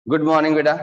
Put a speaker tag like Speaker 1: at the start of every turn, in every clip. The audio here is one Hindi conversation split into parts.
Speaker 1: गुड मॉर्निंग बेटा।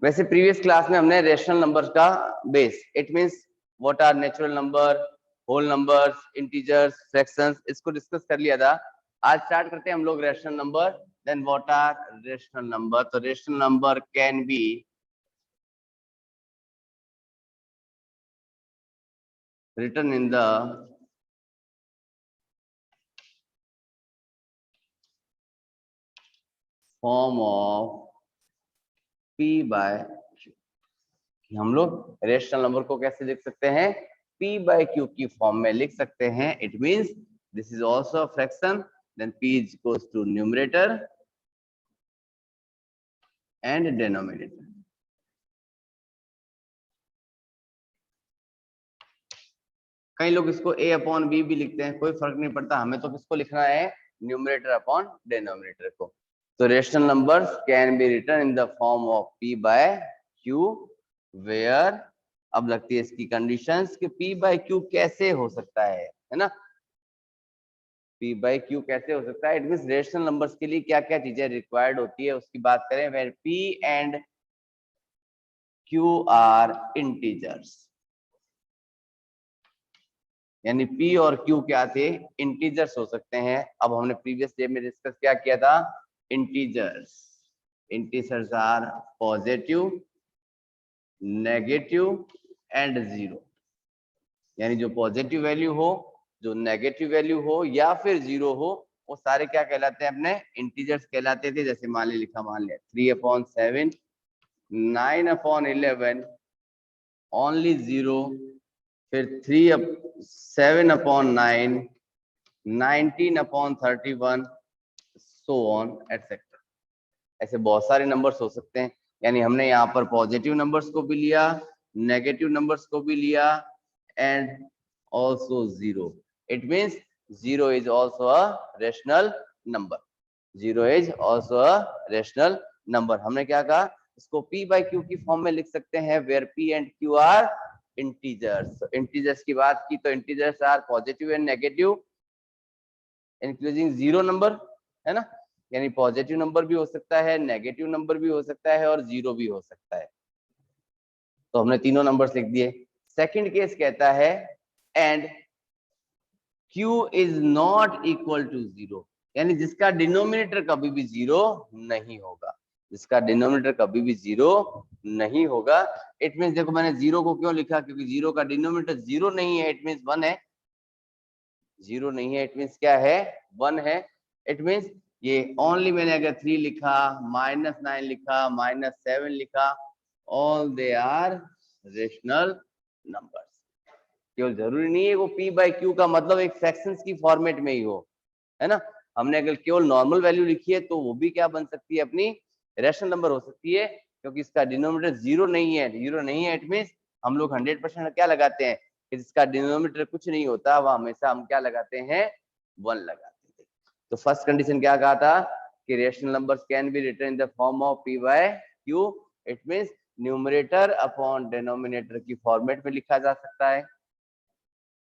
Speaker 1: वैसे प्रीवियस क्लास में हमने रेशनल नंबर्स का base, it means what are natural number, whole numbers, integers, fractions, इसको डिस्कस कर लिया था। आज स्टार्ट करते हैं हम लोग rational number. Then what are rational number? तो rational number can be written in the form of p by q। हम लोग रेशनल नंबर को कैसे लिख सकते हैं? p by q की फॉर्म में लिख सकते हैं। It means this is also a fraction, then p is equals to numerator and denominator। कई लोग इसको a अपॉन b भी लिखते हैं, कोई फर्क नहीं पड़ता, हमें तो किसको लिखना है? न्यूमरेटर अपॉन डिनोमिनेटर को। तो rational numbers can be written in the form of p by q where, अब लगती है इसकी कंडीशंस कि p by q कैसे हो सकता है ना? p by q कैसे हो सकता है? इट मींस रेशनल नंबर्स के लिए क्या क्या चीजें रिक्वायर्ड होती है उसकी बात करें। Where p and q are integers, यानी p और q क्या थे? इंटीजर्स हो सकते हैं। अब हमने प्रीवियस डे में डिस्कस क्या किया था? Integers, integers are positive, negative and zero. यानी जो पॉजिटिव वैल्यू हो, जो नेगेटिव वैल्यू हो या फिर जीरो हो, वो सारे क्या कहलाते हैं? अपने इंटीजर्स कहलाते थे। जैसे मान लिया 3/7, 9/11, ओनली 0, फिर 7/9, 19/31, सो ऑन एटसेट्रा। ऐसे बहुत सारे नंबर्स हो सकते हैं। यानी हमने यहाँ पर पॉजिटिव नंबर्स को भी लिया, नेगेटिव नंबर्स को भी लिया and also zero. It means zero is also a rational number. Zero is also a rational number. हमने क्या कहा? इसको p by q की फॉर्म में लिख सकते हैं where p and q are integers. Integers की बात की तो integers are positive and negative including zero number, है ना? यानी पॉजिटिव नंबर भी हो सकता है, नेगेटिव नंबर भी हो सकता है और जीरो भी हो सकता है। तो हमने तीनों नंबर्स लिख दिए। सेकंड केस कहता है and q is not equal to zero, यानी जिसका डिनोमिनेटर कभी भी जीरो नहीं होगा, जिसका डिनोमिनेटर कभी भी जीरो नहीं होगा। इट मींस देखो मैंने जीरो को क्यों लिखा? क्योंकि जीरो का डिनोमिनेटर जीरो नहीं है, इट मींस वन है। जीरो नहीं है, इट मींस क्या है? वन है। इट मींस ये ओनली, मैंने अगर 3 लिखा, -9 लिखा, -7 लिखा, all they are rational numbers. केवल जरूरी नहीं है वो p by q का मतलब एक फ्रैक्शंस की फॉर्मेट में ही हो, है ना? हमने अगर केवल नॉर्मल वैल्यू लिखी है तो वो भी क्या बन सकती है? अपनी रेशनल नंबर हो सकती है, क्योंकि इसका डिनोमिनेटर जीरो नहीं है। जीरो नहीं है इट मींस हम लोग 100% क्या लगाते हैं कि जिसका डिनोमिनेटर कुछ नहीं होता वह हमेशा हम क्या लगाते हैं? वन लगाते हैं। तो फर्स्ट कंडीशन क्या कहा था कि rational numbers can be written in the form of p by q। It means numerator upon denominator की फॉर्मेट में लिखा जा सकता है।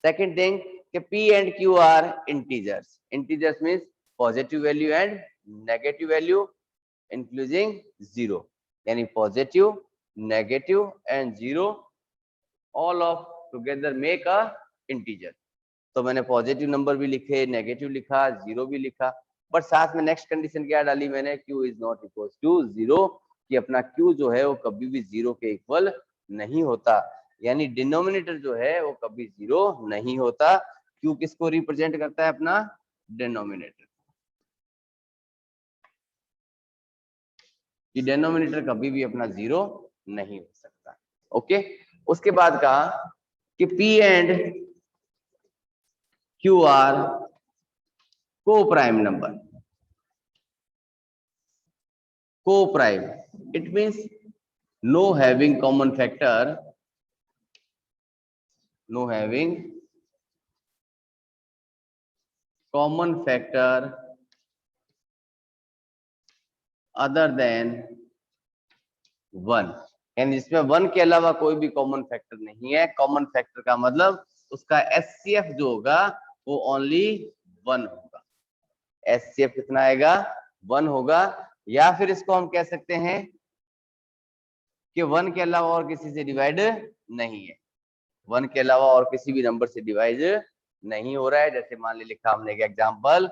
Speaker 1: सेकंड थिंग कि p and q are integers. Integers means positive value and negative value including zero. यानी positive, negative and zero all of together make a integer. तो मैंने पॉजिटिव नंबर भी लिखे, नेगेटिव लिखा, जीरो भी लिखा, बट साथ में नेक्स्ट कंडीशन क्या डाली मैंने? q is not equal to zero, कि अपना q जो है वो कभी भी जीरो के इक्वल नहीं होता। यानी डिनोमिनेटर जो है वो कभी जीरो नहीं होता। q किसको रिप्रेजेंट करता है? अपना डिनोमिनेटर। कि डिनोमिनेटर कभी भी अपना जीरो नहीं हो सकता। ओके, उसके बाद कहा कि p and q are coprime number. Co-prime, it means no having common factor, no having common factor other than one. यानी जिसमें वन के अलावा कोई भी कॉमन फैक्टर नहीं है। कॉमन फैक्टर का मतलब उसका HCF जो होगा वो ओनली वन होगा। HCF कितना आएगा? वन होगा। या फिर इसको हम कह सकते हैं कि 1 के अलावा और किसी से डिवाइड नहीं है, 1 के अलावा और किसी भी नंबर से डिवाइड नहीं हो रहा है। जैसे मान ली लिखा हमने एक एग्जांपल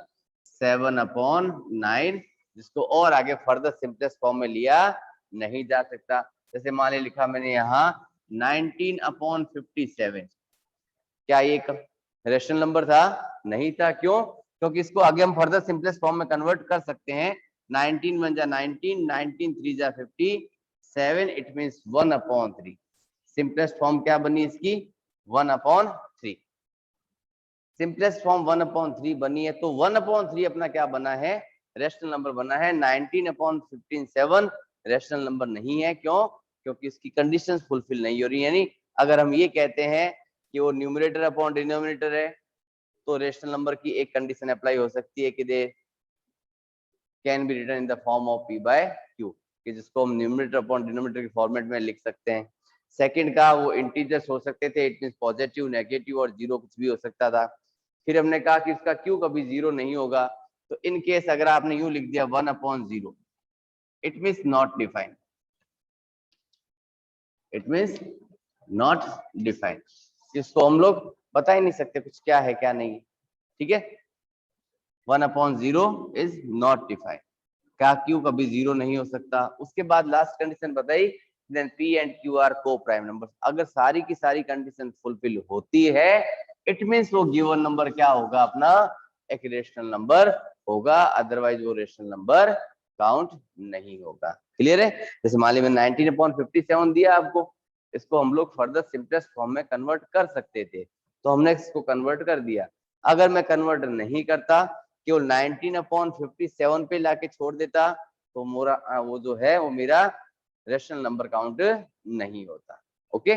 Speaker 1: 7/9, जिसको और आगे फर्दर सिंपलेस्ट फॉर्म में लिया नहीं जा सकता। जैसे मान ली लिखा मैंने यहाँ 19/57, क्या ये एक रेशनल नंबर था? नहीं था। क्यों? क्योंकि इसको आगे हम फर्दर सिंपलेस्ट फॉर्म में कन्वर्ट कर सकते हैं। 19 1 जा 19, 19 3 जा 57, इट मींस 1/3। सिंपलेस्ट फॉर्म क्या बनी इसकी? 1/3। सिंपलेस्ट फॉर्म 1/3 बनी है, तो 1/3 अपना क्या बना है? रेशनल नंबर बना है। 19/57 रेशनल नंबर नहीं है। क्यों? क्योंकि इसकी कंडीशंस फुलफिल नहीं हो रही। यानी अगर हम ये कहते हैं कि वो न्यूमरेटर अपॉन डिनोमिनेटर है, तो रेशनल नंबर की एक कंडीशन अप्लाई हो सकती है कि they can be written in the form of p/q, कि जिसको हम न्यूमरेटर अपॉन डिनोमिनेटर के फॉर्मेट में लिख सकते हैं। सेकंड का वो इंटीजर्स हो सकते थे, इट मींस पॉजिटिव, नेगेटिव और जीरो कुछ भी हो सकता था। फिर हमने कहा कि इसका q कभी जीरो नहीं होगा, तो इन केस अगर आपने यूं लिख दिया 1/0, it means not defined, it means not defined, जिसको हम लोग बता ही नहीं सकते कुछ क्या है क्या नहीं। ठीक है, 1/0 इज नॉट डिफाइंड, क्या q कभी जीरो नहीं हो सकता। उसके बाद लास्ट कंडीशन बताई, then p and q are coprime number. अगर सारी की सारी कंडीशन फुलफिल होती है, इट मींस वो गिवन नंबर क्या होगा? अपना एक रेशनल नंबर होगा, अदरवाइज वो रेशनल नंबर काउंट नहीं होगा। क्लियर है? जैसे मान लीजिए 19/57 दिया आपको, इसको हम लोग फर्दर सिंपलेस्ट फॉर्म में कन्वर्ट कर सकते थे, तो हमने इसको कन्वर्ट कर दिया। अगर मैं कन्वर्ट नहीं करता, केवल 19/57 पे लाके छोड़ देता, तो मोरा वो जो है वो मेरा रेशनल नंबर काउंट नहीं होता। ओके,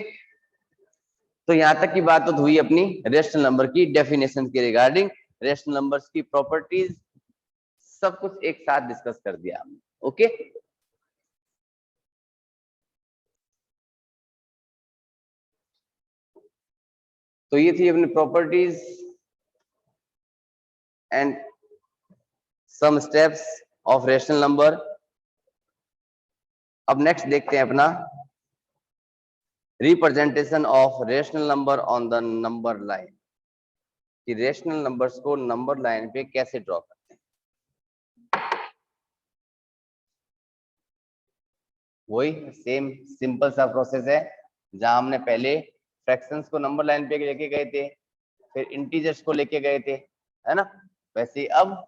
Speaker 1: तो यहाँ तक की बात तो हुई अपनी रेशनल नंबर की डेफिनेशन के रिगार्डिंग। रेशनल नंबर्स की प्रॉपर्टीज सब कुछ एक साथ डिस्कस कर दिया हमने। ओके, तो ये थी अपनी properties and some steps of rational number. अब नेक्स्ट देखते हैं अपना representation of rational number on the number line, कि रेशनल नंबर्स को नंबर लाइन पे कैसे ड्रॉ करते हैं। वही सेम सिंपल सा प्रोसेस है, जहां हमने पहले फ्रैक्शंस को नंबर लाइन पे लेके गए थे, फिर इंटीजर्स को लेके गए थे, है ना? वैसे ही अब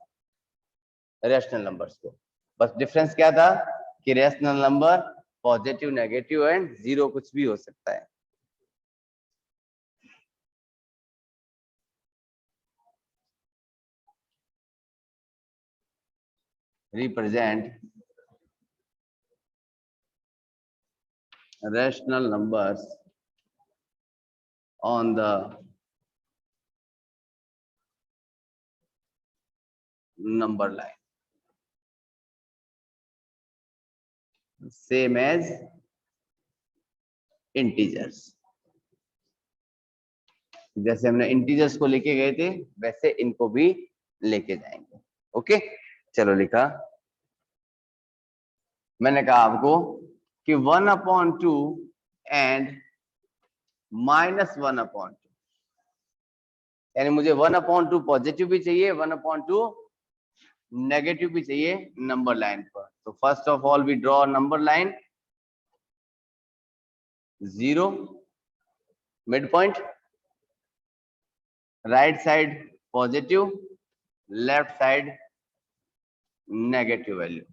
Speaker 1: रेशनल नंबर्स को, बस डिफरेंस क्या था कि rational number positive, negative and zero कुछ भी हो सकता है। Represent rational numbers on the number line, same as integers। जैसे हमने इंटीजर्स को लेके गए थे, वैसे इनको भी लेके जाएंगे। ओके, चलो लिखा मैंने कहा आपको कि 1/2 एंड -1/2, यानी मुझे 1/2 पॉजिटिव भी चाहिए, 1/2 नेगेटिव भी चाहिए नंबर लाइन पर। तो first of all we draw number line, 0 mid point, right side positive, left side negative value.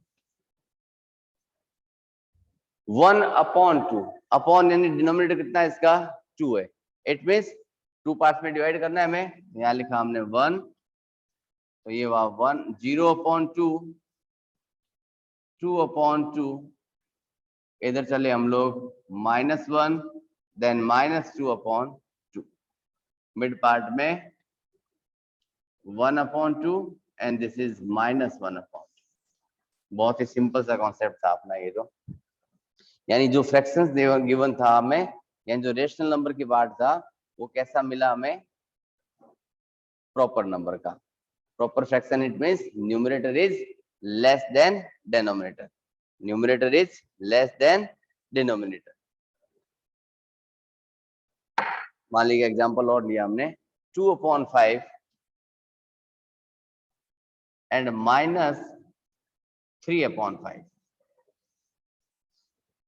Speaker 1: 1/2, upon यानी डिनोमिनेटर कितना है इसका? 2 है। इट मींस 2 पार्ट्स में डिवाइड करना है हमें। यहाँ लिखा हमने 1, तो ये हुआ 1, 0/2, 2/2, इधर चले हम लोग -1, देन -2/2, मिड पार्ट में 1/2 एंड दिस इज -1/2। बहुत ही सिंपल सा कॉन्सेप्ट था अपना ये तो, यानी जो फ्रैक्शंस गिवन था हमें, यानी जो रेशनल नंबर की पार्ट था, वो कैसा मिला हमें? प्रॉपर नंबर का। Proper fraction it means numerator is less than denominator. Numerator is less than denominator. मान लीजिए एग्जाम्पल और लिया हमने 2/5 and minus 3/5.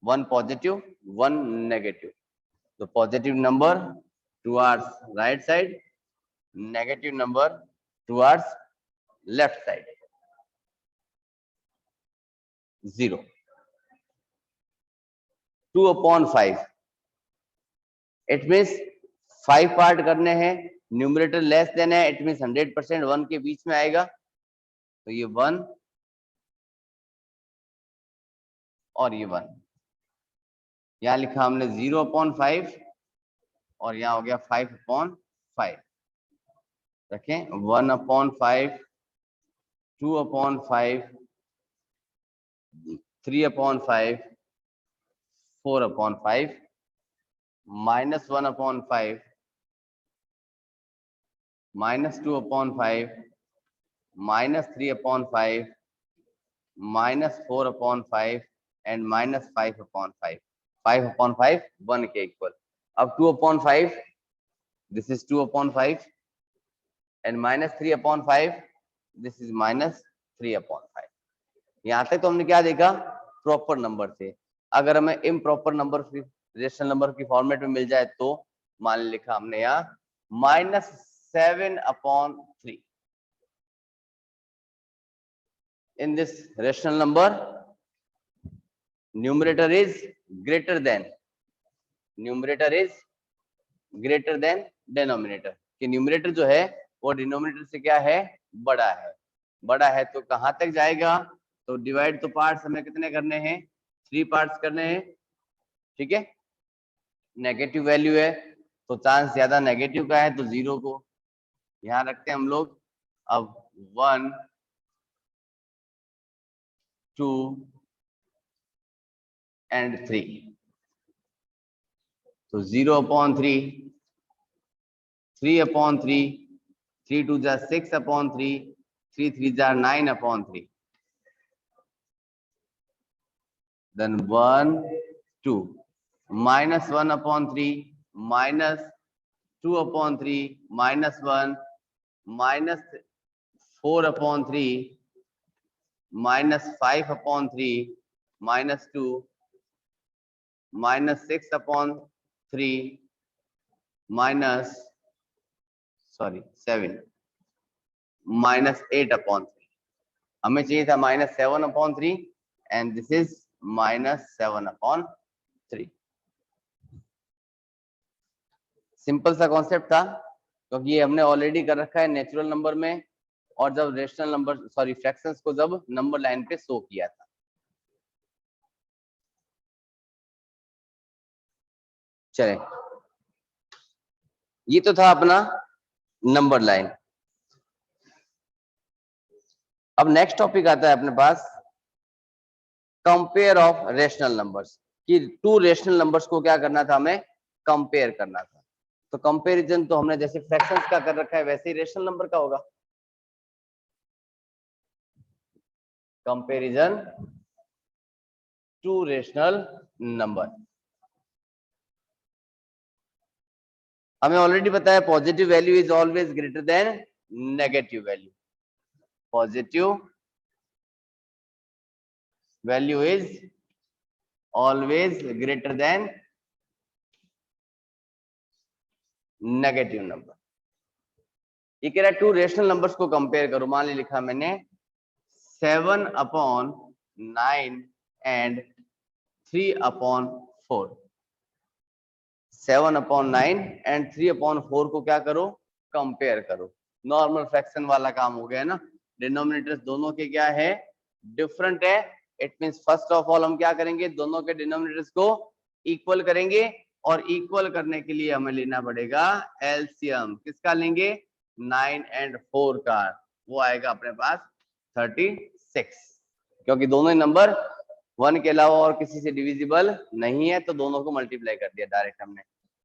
Speaker 1: One positive, one negative. The positive number towards right side, negative number towards left side. 0. 2/5. It means 5 part करने हैं, न्यूमरेटर लेस देन है, इट मीन्स 100% 1 के बीच में आएगा, तो ये 1 और ये 1. यहाँ लिखा हमने 0/5 और यहाँ हो गया 5/5. रखें 1/5, 2/5, 3/5, 4/5, minus 1/5, minus 2/5, minus 3/5, minus 4/5 and minus 5/5. 5/5 1 के इक्वल. अब 2/5, this is 2/5 and minus 3/5, this is minus 3/5. यहाँ तक तो हमने क्या देखा, प्रॉपर नंबर थे. अगर हमें इम्प्रॉपर नंबर रेशनल नंबर की फॉर्मेट में मिल जाए तो मान लिखा हमने यहाँ -7/3. In this rational number, numerator is greater than denominator. कि न्यूमरेटर जो है वो डिनोमिनेटर से क्या है, बड़ा है. बड़ा है तो कहां तक जाएगा, तो डिवाइड तो पार्ट्स हमें कितने करने हैं, 3 पार्ट्स करने हैं. ठीक है, नेगेटिव वैल्यू है तो चांस ज्यादा नेगेटिव का है, तो 0 को यहां रखते हैं हम लोग. अब 1, 2 and 3, तो 0/3, 3/3, 3 2 जा 6/3, 3 3 जा 9/3. Then 1 2 minus 1/3, minus 2/3, minus 1, minus 4/3, minus 5/3, minus 2, minus 6/3, minus 7, minus 8/3. हमें चाहिए था minus 7/3 and this is minus 7/3. Simple सा कॉन्सेप्ट था, क्योंकि ये हमने ऑलरेडी कर रखा है नेचुरल नंबर में, और जब रेशनल नंबर फ्रैक्शंस को जब नंबर लाइन पे शो किया था. चले, ये तो था अपना नंबर लाइन. अब नेक्स्ट टॉपिक आता है अपने पास कंपेयर ऑफ रेशनल नंबर्स. कि 2 रेशनल नंबर्स को क्या करना था, हमें कंपेयर करना था. तो कंपैरिजन तो हमने जैसे फ्रैक्शंस का कर रखा है वैसे ही रेशनल नंबर का होगा. Comparison 2 rational number. हमें ऑलरेडी पता है positive value is always greater than negative value. Positive value is always greater than negative number. ये कह रहा है 2 रेशनल नंबर्स को कंपेयर करो. मान ली लिखा मैंने 7/9 and 3/4. 7/9 and 3/4 को क्या करो, कंपेयर करो. नॉर्मल फ्रैक्शन वाला काम हो गया ना. डिनोमिनेटर्स दोनों के क्या है, डिफरेंट है. It means first of all हम क्या करेंगे, दोनों के डिनोमिनेटर्स को इक्वल करेंगे, और इक्वल करने के लिए हमें लेना पड़ेगा एलसीएम. किसका लेंगे, 9 and 4 का. वो आएगा अपने पास 36. क्योंकि दोनों ही नंबर 1 के अलावा और किसी से डिविजिबल नहीं है, तो दोनों को मल्टीप्लाई कर दिया डायरेक्ट हमने.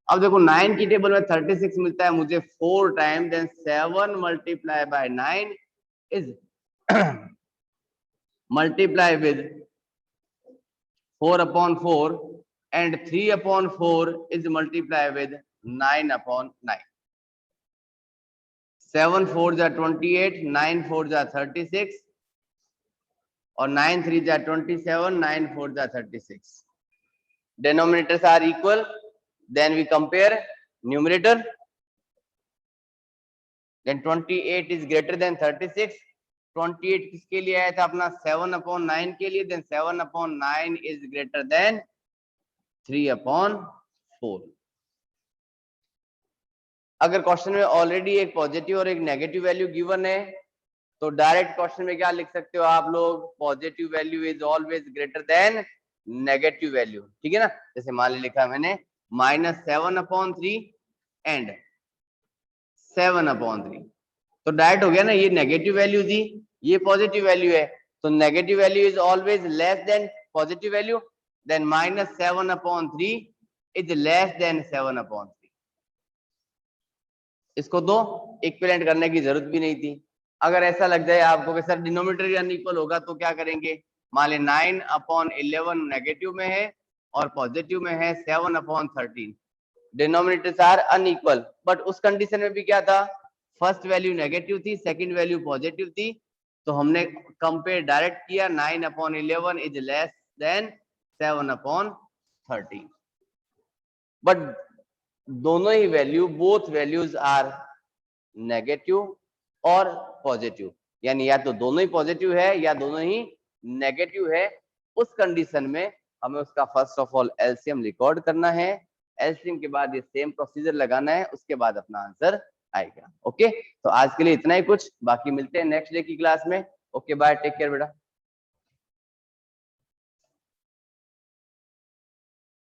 Speaker 1: अब देखो 9 की टेबल में 36 मिलता है मुझे 4 time, then 7 multiplied by 9 is multiply with 4/4 and 3/4 is multiplied with 9/9. 7 4 जा 28, 9 4 जा 36 और 9 3 जा 27, 9 4 जा 36. Denominators are equal. Then we compare numerator. Then 28 is greater than 36. 28 किसके लिए आया था अपना 7/9 के लिए. Then 7/9 is greater than 3/4. अगर क्वेश्चन में ऑलरेडी एक पॉजिटिव और एक नेगेटिव वैल्यू गिवन है तो डायरेक्ट क्वेश्चन में क्या लिख सकते हो आप लोग, positive value is always greater than negative value. ठीक है ना. जैसे मान लिखा मैंने -7/3 एंड 7/3. तो डायरेक्ट हो गया ना, ये नेगेटिव वैल्यू थी, ये पॉजिटिव वैल्यू है, तो negative value is always less than positive value. Then -7/3 is less than 7/3. इसको तो इक्विवेलेंट करने की जरूरत भी नहीं थी. अगर ऐसा लग जाए आपको कि सर डिनोमिनेटर अनइक्वल होगा तो क्या करेंगे, मान ले 9/11 नेगेटिव में है और पॉजिटिव में है 7/13. डिनोमिनेटर्स आर अनइक्वल, बट उस कंडीशन में भी क्या था, फर्स्ट वैल्यू नेगेटिव थी, सेकंड वैल्यू पॉजिटिव थी, तो हमने कंपेयर डायरेक्ट किया. 9/11 इज लेस देन 7/13. बट दोनों ही value, both values are negative और पॉजिटिव, यानी या तो दोनों ही पॉजिटिव है या दोनों ही नेगेटिव है. उस कंडीशन में हमें उसका first of all LCM record करना है. एलसीएम के बाद ये सेम प्रोसीजर लगाना है, उसके बाद अपना आंसर आएगा. ओके, तो आज के लिए इतना ही कुछ, बाकी मिलते हैं नेक्स्ट डे की क्लास में. ओके बाय, टेक केयर बेटा.